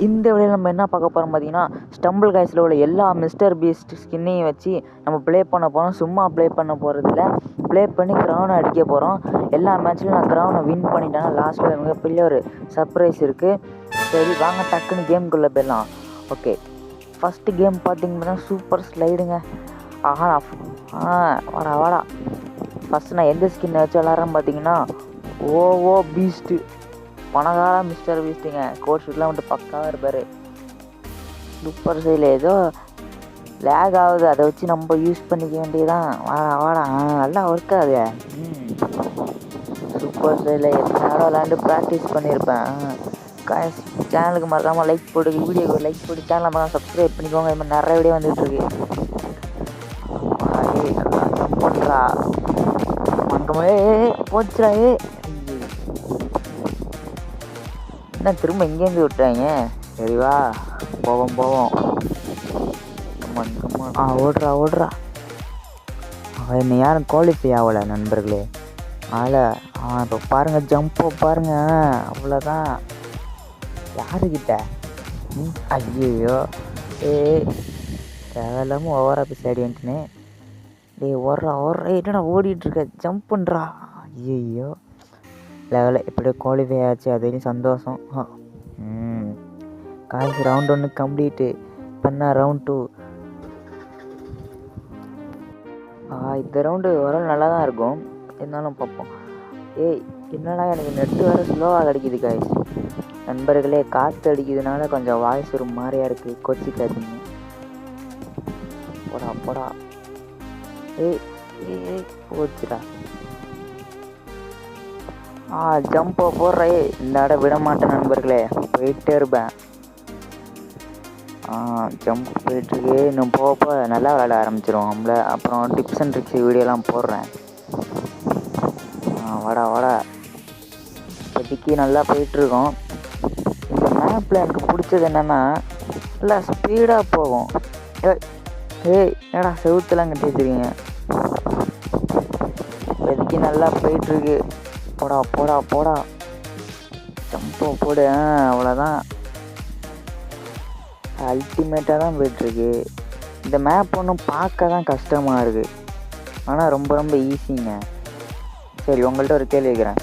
இந்த வீடியோவில் நம்ம என்ன பார்க்க போகிறோம் பார்த்தீங்கன்னா, ஸ்டம்பிள் கைஸில் உள்ள எல்லா மிஸ்டர் பீஸ்ட் ஸ்கின்னையும் வச்சு நம்ம ப்ளே பண்ண போகிறோம். சும்மா ப்ளே பண்ண போகிறதில்ல, ப்ளே பண்ணி க்ரௌனை அடிக்க போகிறோம். எல்லா மேட்ச்லையும் நான் க்ரௌனை வின் பண்ணிட்டேன்னா லாஸ்ட்டில் மிகப்பெரிய ஒரு சர்ப்ரைஸ் இருக்குது. சரி வாங்க டக்குன்னு கேமுக்குள்ளே போயிடலாம். ஓகே, ஃபஸ்ட்டு கேம் பார்த்தீங்கன்னா சூப்பர் ஸ்லைடுங்க. ஆஹா வாடா. ஃபஸ்ட்டு நான் எந்த ஸ்கின்னை வச்சு விளாட்றேன்னு பார்த்தீங்கன்னா ஓ பீஸ்ட்டு, பணக்கார மிஸ்டர் பீஸ்ட்டுங்க. கோட் ஷூட்லாம் வந்துட்டு பக்காவாக இருப்பார். சூப்பர் சைடில் ஏதோ லேக் ஆகுது, அதை வச்சு நம்ம யூஸ் பண்ணிக்க வேண்டியதான். வாடா நல்லா ஒர்க் ஆகுது. சூப்பர் சைடில் எல்லாரும் விளாண்டு ப்ராக்டிஸ் பண்ணியிருப்பேன். சேனலுக்கு மறக்காமல் லைக் போட்டு, வீடியோக்கு லைக் போட்டு சேனலை மறக்காம சப்ஸ்கிரைப் பண்ணிக்கோங்க. இது மாதிரி நிறைய வீடியோ வந்துட்டுருக்கு. பண்ணுறா மங்கமே போச்சுடா. என்ன திரும்ப எங்கேருந்து விட்டாங்க? சரிவா போவோம். ஓடுறா. என்னை யாரும் குவாலிஃபை ஆகலை நண்பர்களே. அதில் இப்போ பாருங்கள், ஜம்போ பாருங்கள், அவ்வளோதான். யாருக்கிட்ட ஐயோ தேவையில்லாமல் ஓவராக பிசாடி வந்துட்டுனே. ஓடுறா என்னடா ஓடிட்டுருக்க, ஜம்ப் பண்ணுறா. ஐயோ லெவலில் எப்படியோ குவாலிஃபை ஆச்சு, அதுலேயும் சந்தோஷம். காய்ஸ் ரவுண்ட் 1 கம்ப்ளீட்டு பண்ணால் ரவுண்ட் 2. இந்த ரவுண்டு வர நல்லா தான் இருக்கும், இருந்தாலும் பார்ப்போம். என்னடா எனக்கு நெட்டு வேறு ஸ்லோவாக கிடைக்கிது காய்ஸ். நண்பர்களே, காற்று அடிக்கிறதுனால கொஞ்சம் வாய்ஸ் ஒரு மாதிரியாக இருக்குது, கொச்சிக்காதீங்க. போடா போச்சுடா. ஜம்போ போடுற. இந்த இடம் விட மாட்டேன் நண்பர்களே, போயிட்டே இருப்பேன். ஜம்ப் போயிட்டுருக்கு. இன்னும் போக நல்லா விளையாட ஆரம்பிச்சிடும் நம்மள. அப்புறம் டிப்ஸ் அண்ட் ட்ரிக்ஸ் வீடியோலாம் போடுறேன். வாடா இப்போதைக்கு நல்லா போயிட்டுருக்கோம். இந்த மேப்பில் எனக்கு பிடிச்சது என்னென்னா நல்லா ஸ்பீடாக போகும். என்னடா செவுத்துலாம் கட்டி வச்சுருக்கீங்க. இப்போதைக்கு நல்லா போயிட்டுருக்கு. போடா ஜம்போ போடு. அவ்வளோதான், அல்டிமேட்டாக தான் போயிட்டுருக்கு. இந்த மேப் ஒன்றும் பார்க்க தான் கஷ்டமாக இருக்குது, ஆனால் ரொம்ப ஈஸிங்க. சரி, உங்கள்கிட்ட ஒரு கேள்வி கேட்குறேன்.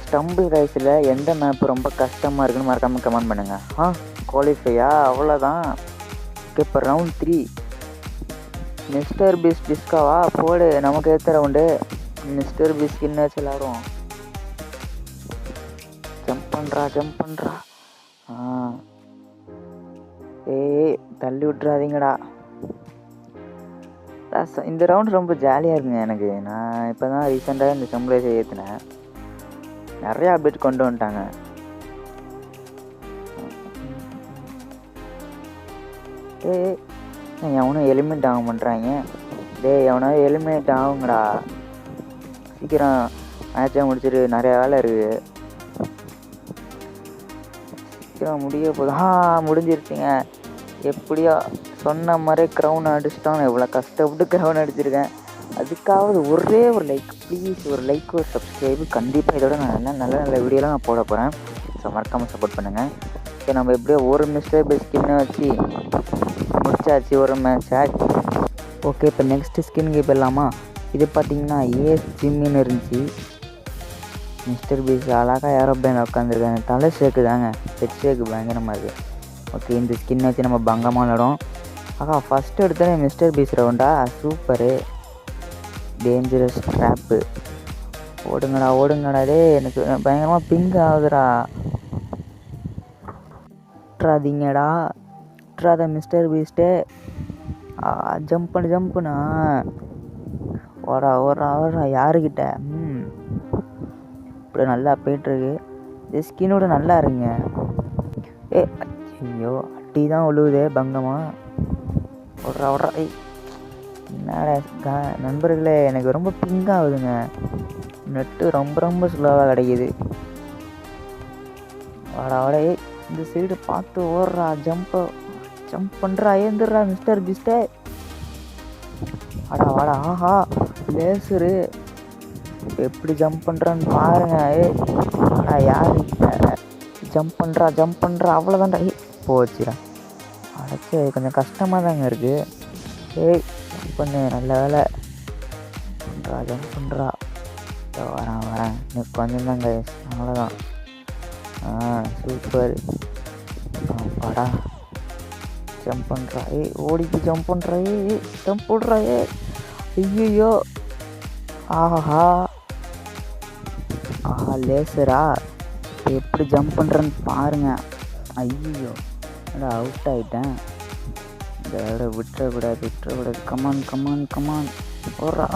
ஸ்டம்பிள் ரைஸில் எந்த மேப் ரொம்ப கஷ்டமாக இருக்குன்னு மறக்காமல் கமெண்ட் பண்ணுங்கள். குவாலிஃபையா? அவ்வளோதான். ஓகே, இப்போ ரவுண்ட் 3 மிஸ்டர் பீஸ்ட் டிஸ்காவா போடு. நமக்கு ஏற்ற ரவுண்டு மிஸ்டர் பீஸ்ட் ஸ்கின் வச்சு விளாடுவோம். ஜம்ப் பண்ணுறா. தள்ளி விட்றாதீங்கடா. இந்த ரவுண்ட் ரொம்ப ஜாலியாக இருக்குங்க எனக்கு. நான் இப்போ தான் ரீசெண்டாக இந்த ஸ்டம்பிள் ஏற்றினேன். நிறையா அப்டேட் கொண்டு வந்துட்டாங்க. எவனும் எலிமினேட் ஆக பண்ணுறாங்க. எவனாவது எலிமினேட் ஆகுங்கடா. சீக்கிரம் மேட்சாக முடிச்சிட்டு, நிறையா வேலை இருக்குது. சீக்கிரம் முடிய போகுது. முடிஞ்சிருச்சுங்க. எப்படியோ சொன்ன மாதிரி க்ரௌன் அடிச்சிட்டோம். எவ்வளோ கஷ்டப்பட்டு க்ரௌன் அடிச்சிருக்கேன். அதுக்காவது ஒரே ஒரு லைக் ப்ளீஸ், ஒரு லைக், ஒரு சப்ஸ்கிரைபு. கண்டிப்பாக இதோட நான் நல்ல வீடியோலாம் நான் போட போகிறேன். ஸோ மறக்காமல் சப்போர்ட் பண்ணுங்கள். ஸோ நம்ம எப்படியோ ஒரு மிஸ்டர் பீஸ்ட் ஸ்கின்னை வச்சு முடிச்சாச்சு, ஒரு மேட்ச் ஆச்சு. ஓகே, இப்போ நெக்ஸ்ட்டு ஸ்கின்னுக்கு போயிடலாமா? இது பார்த்தீங்கன்னா ஜிம்மின்னு இருந்துச்சு. மிஸ்டர் பீஸ்ட் அழகாக ஏரோப்ளேனில் உட்காந்துருக்காங்க. தலை ஷேக்கு தாங்க, ஹெட் ஷேக்கு பயங்கரமாக இருக்குது. ஓகே, இந்த ஸ்கின் வச்சு நம்ம பங்கமாக விளாடும். ஃபஸ்ட்டு எடுத்தோன்னே மிஸ்டர் பீஸ்ட் ரவுண்டா, சூப்பரு. Dangerous trap. ஓடுங்கடா. எனக்கு பயங்கரமாக பிங்க் ஆகுதுடா. விட்றாதீங்கடா, விட்றாத மிஸ்டர் பீஸ்ட்டே. ஜம்ப்புண்ணா. ஓடுறா யாருக்கிட்ட. இப்படி நல்லா போயிட்டுருக்கு. இந்த ஸ்கின்னோட நல்லா இருங்க. ஐயோ அட்டி தான் விழுவுதே பங்கமாக. ஓடுறா. என்னடா நண்பர்களே, எனக்கு ரொம்ப பிங்க் ஆகுதுங்க. நெட்டு ரொம்ப ஸ்லோவாக கிடைக்கிது. வாடா. இந்த சைடு பார்த்து ஓடுறா. ஜம்ப் பண்ணுறா. ஏந்துடுறா மிஸ்டர் பீஸ்ட்டே. வாடா. லேசரு எப்படி ஜம்ப் பண்ணுறான்னு பாருங்க. யாரு ஜம்ப் பண்ணுறா அவ்வளோதான்டா. போச்சுடா. அடைச்சி கொஞ்சம் கஷ்டமாக தாங்க இருக்குது. ஜம்ப் பண்ணு, நல்ல வேலை. ஜம்ப் பண்ணுறா. வரேன் இன்னும் கொஞ்சம் தாங்க, அவ்வளோதான். சூப்பர். படா ஜம்ப் பண்ணுறா. ஓடிக்கு ஜம்ப் பண்ணுறா. ஜம்ப் போடுறா. ஐயோ, ஆஹா லேசரா. எப்படி ஜம்ப் பண்ணுறேன்னு பாருங்க. ஐயோ, அவுட் ஆகிட்டேன். இதோட விட்டுறக்கூடாது. கமான் போடுறா.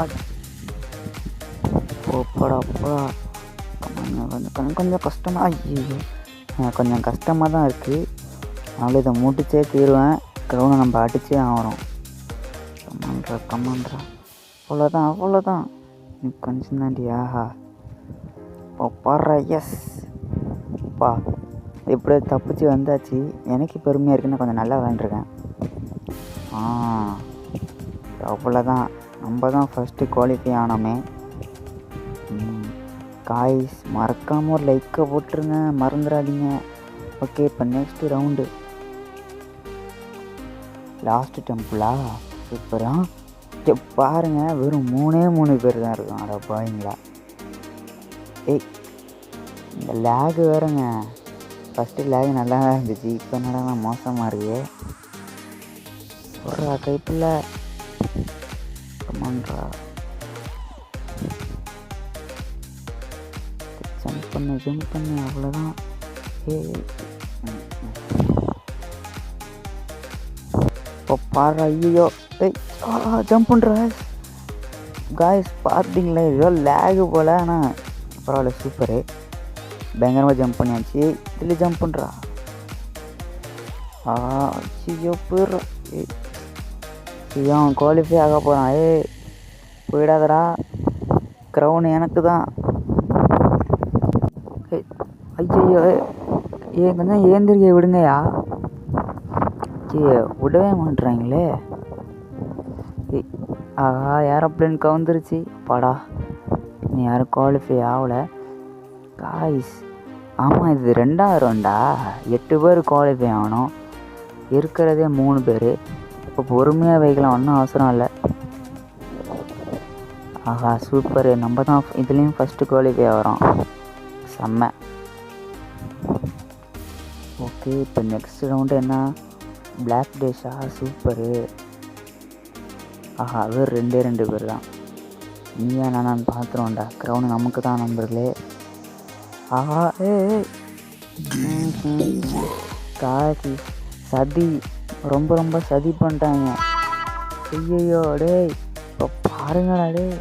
போடா கமான். கொஞ்சம் கஷ்டமாக. ஐயோ, கொஞ்சம் கஷ்டமாக தான் இருக்குது. அதனால் இதை முடிச்சே தீருவேன். க்ரௌனை நம்ம அடித்தே ஆகிறோம். கமான்றா. அவ்வளோதான். கொஞ்சம் தாண்டி. ஆஹா பாடுறா. எஸ் பா, எப்படியோ தப்பிச்சு வந்தாச்சு. எனக்கு பெருமையாக இருக்குன்னு கொஞ்சம் நல்லா விளையாண்டுருக்கேன். அவ்வளோதான். நம்ம தான் ஃபஸ்ட்டு குவாலிஃபை ஆனோமே. காய்ஸ், மறக்காமல் ஒரு லைக்கை போட்டுருங்க, மறந்துடாதீங்க. ஓகே, இப்போ நெக்ஸ்ட்டு ரவுண்டு. லாஸ்ட்டு டெம்பிளா? சூப்பரா. பாருங்க, வெறும் 3 பேர் தான் இருக்கும். அட பாருங்களா. இந்த லேகு வேறுங்க. ஃபஸ்ட்டு லேகு நல்லா தான் இருந்துச்சு. இப்போ என்னடா மோசமாக இருக்கு. ஒரு கைப்பில் கமான்ரா. ஜம்ப் பண்ணு அவ்வளோதான். இப்போ பாடுறா. ஐயோ, ஜம்ப் பண்ணுற காய்ஸ். பார்த்தீங்களா, ஏதோ லேகு போல். ஆனால் பரவாயில்ல, சூப்பரு. பயங்கரமாக ஜம்ப் பண்ணியாச்சு. இதில் ஜம்ப் பண்ணுறா. ஐயோ, போயிடுறா. அவன் குவாலிஃபை ஆக போகிறான். போயிடாதடா. க்ரௌன் எனக்கு தான். ஐயோ, கொஞ்சம் ஏந்திரிக்க விடுங்கயா. விடவே மாட்டுறாங்களே. ஏரோப்ளேன் கவுந்துருச்சு. பாடா, நீ யாரும் குவாலிஃபை ஆகலை காய்ஸ். ஆமாம், இது 2வது ரவுண்டா. 8 பேர் குவாலிஃபை ஆகணும். இருக்கிறதே 3 பேர். இப்போ பொறுமையாக வைக்கலாம், ஒன்றும் அவசரம் இல்லை. சூப்பரு. நம்ம தான் இதுலேயும் ஃபஸ்ட்டு குவாலிஃபை ஆகிறோம். செம்ம. ஓகே, இப்போ நெக்ஸ்ட் ரவுண்டு என்ன? பிளாக் டேஷா? சூப்பரு. அது 2 பேர் தான். நீயா நான் பார்த்துருவோம்டா. க்ரௌண்டு நமக்கு தான் நம்பர்களே. காசி சதி, ரொம்ப சதி பண்ணிட்டாங்க. ஐயோ டேய், இப்போ பாருங்கடா டேய்.